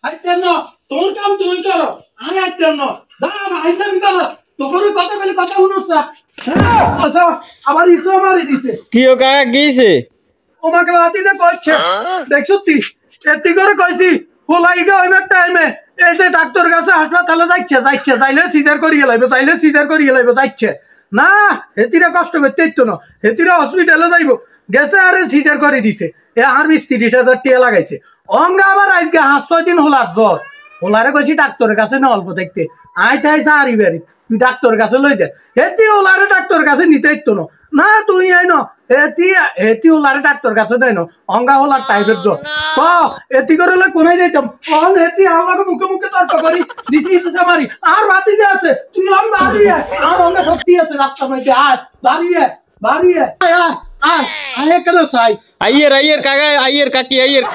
আইতে ন তোর কাম তুই কর আমি আইতে ন দাঁড়া আইতে আমি কর তোর কথা বলি কথা শুনুছ আচ্ছা আবার ইসো মারি দিছে কি ও কাকা কিছে তোমাকে বাতি যে কইছে দেখছ তুই এতি করে কইছি হোলাই গো ওই টাইমে এই যে ডাক্তার কাছে হাসপাতালে যাইছে যাইলে সিজার করিয়ে লাইবে যাইছে না হেতিরা কষ্ট করতে ইতো না হেতিরা হসপিটালে যাইব গেছে আরে সিজার করে দিছে এ আর 20-30,000 টাকা লাগাইছে অঙ্গা আবার আজকে 5-6 দিন হলার জ্বর হোলারে কইছি ডাক্তারের কাছে না অল্প দেখতে আইতে আরি বাড়ি তুই ডাক্তারের কাছে লই যা হেতি হোলারে ডাক্তারের কাছে নিতে ইতো না তুই আইনো হেতি হোলারে ডাক্তার কাছে দেয় না অঙ্গা হোলার টাইপের জ্বর ক এতি করে কোনায় যাইতাম অন হেতি আমাকে মুখে তর্ক করি দিছি মারি আর বাতি যে আছে তুই অন বাড়িয়ে আর অঙ্গা শক্তি আছে রাস্তা মধ্যে আয় বাড়িয়ে আয় কেন চাই আইয়ের কাকা আইয়ের কাকি আইয়ের